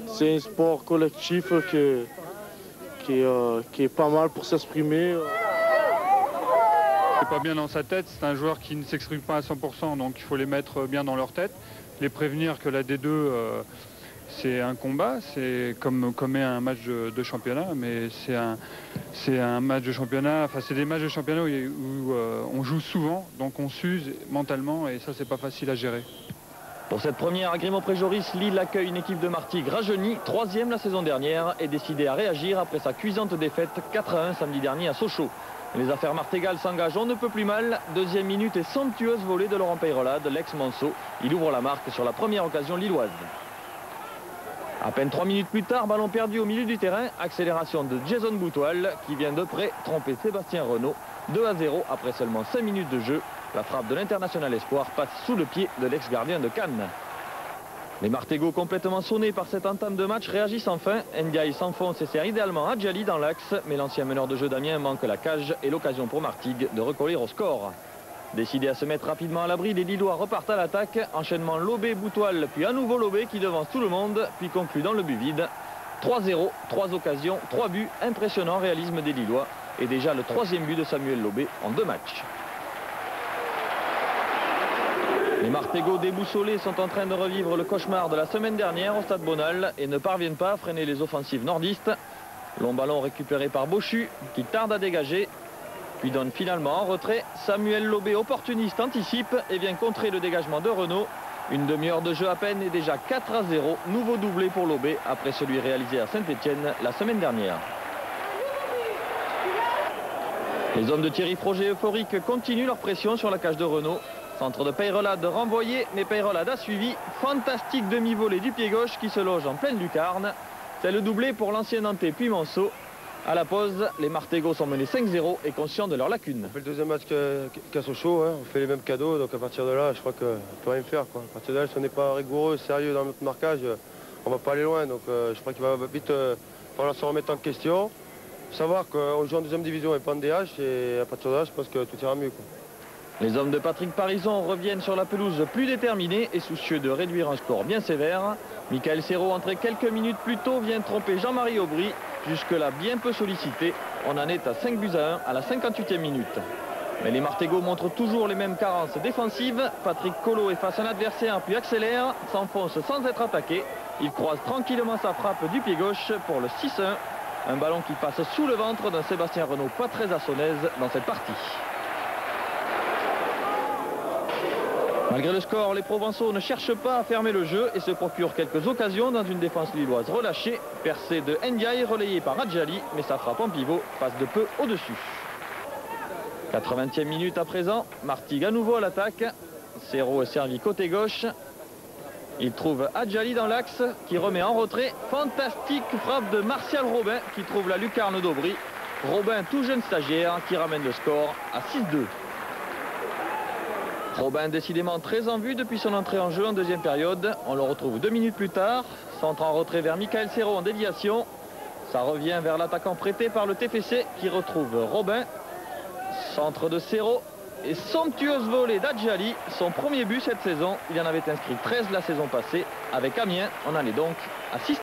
C'est un sport collectif qui est pas mal pour s'exprimer. C'est pas bien dans sa tête, c'est un joueur qui ne s'exprime pas à 100%, donc il faut les mettre bien dans leur tête, les prévenir que la D2 c'est un combat, c'est comme est un match de championnat, mais c'est un match de championnat, enfin c'est des matchs de championnat où on joue souvent, donc on s'use mentalement et ça c'est pas facile à gérer. Pour cette première à Grimaud-Pré-Joris, Lille accueille une équipe de Martigues rajeunie, 3e la saison dernière, et décidée à réagir après sa cuisante défaite 4-1 samedi dernier à Sochaux. Les affaires martégales s'engagent on ne peut plus mal. Deuxième minute et somptueuse volée de Laurent Peyrelade, l'ex-Monceau. Il ouvre la marque sur la première occasion lilloise. À peine 3 minutes plus tard, ballon perdu au milieu du terrain. Accélération de Jason Boutoil qui vient de près tromper Sébastien Renaud. 2-0 après seulement 5 minutes de jeu. La frappe de l'international espoir passe sous le pied de l'ex-gardien de Cannes. Les Martégots, complètement sonnés par cette entame de match, réagissent enfin. Ndiaye s'enfonce et sert idéalement Adjali dans l'axe, mais l'ancien meneur de jeu d'Amiens manque la cage et l'occasion pour Martigues de recoller au score. Décidés à se mettre rapidement à l'abri, les Lillois repartent à l'attaque. Enchaînement Lobé-Boutoil, puis à nouveau Lobé qui devance tout le monde, puis conclut dans le but vide. 3-0, 3 occasions, 3 buts, impressionnant réalisme des Lillois. Et déjà le 3e but de Samuel Lobé en 2 matchs. Les Martégots déboussolés sont en train de revivre le cauchemar de la semaine dernière au Stade Bonal et ne parviennent pas à freiner les offensives nordistes. Long ballon récupéré par Bochu qui tarde à dégager, puis donne finalement en retrait. Samuel Lobé, opportuniste, anticipe et vient contrer le dégagement de Renaud. Une demi-heure de jeu à peine et déjà 4-0. Nouveau doublé pour Lobé après celui réalisé à Saint-Etienne la semaine dernière. Les hommes de Thierry Froger euphoriques continuent leur pression sur la cage de Renaud. Centre de Peyrelade renvoyé, mais Peyrelade a suivi. Fantastique demi-volée du pied gauche qui se loge en pleine lucarne. C'est le doublé pour l'ancien Nantais puis Monceau. À la pause, les Martégots sont menés 5-0 et conscients de leurs lacunes. On fait le deuxième match qu'à Sochaux, hein. On fait les mêmes cadeaux, donc à partir de là, je crois qu'on ne peut rien faire, quoi. À partir de là, si on n'est pas rigoureux, sérieux dans notre marquage, on ne va pas aller loin. Donc je crois qu'il va vite falloir se remettre en question. Savoir qu'on joue en deuxième division et pas en DH, et à partir de là, je pense que tout ira mieux, quoi. Les hommes de Patrick Parison reviennent sur la pelouse plus déterminés et soucieux de réduire un score bien sévère. Michael Serrault, entré quelques minutes plus tôt, vient tromper Jean-Marie Aubry. Jusque-là bien peu sollicité. On en est à 5-1 à la 58e minute. Mais les Martégots montrent toujours les mêmes carences défensives. Patrick Collot efface un adversaire puis accélère, s'enfonce sans être attaqué. Il croise tranquillement sa frappe du pied gauche pour le 6-1. Un ballon qui passe sous le ventre d'un Sébastien Renaud pas très à son aise dans cette partie. Malgré le score, les Provençaux ne cherchent pas à fermer le jeu et se procurent quelques occasions dans une défense lilloise relâchée. Percée de Ndiaye, relayée par Adjali, mais sa frappe en pivot passe de peu au-dessus. 80e minute à présent, Martigues à nouveau à l'attaque. Serrault est servi côté gauche. Il trouve Adjali dans l'axe qui remet en retrait. Fantastique frappe de Martial Robin qui trouve la lucarne d'Aubry. Robin, tout jeune stagiaire, qui ramène le score à 6-2. Robin décidément très en vue depuis son entrée en jeu en deuxième période. On le retrouve 2 minutes plus tard. Centre en retrait vers Michael Serrault en déviation. Ça revient vers l'attaquant prêté par le TFC qui retrouve Robin. Centre de Serrault et somptueuse volée d'Adjali. Son premier but cette saison. Il en avait inscrit 13 la saison passée. Avec Amiens, on en est donc à 6-3.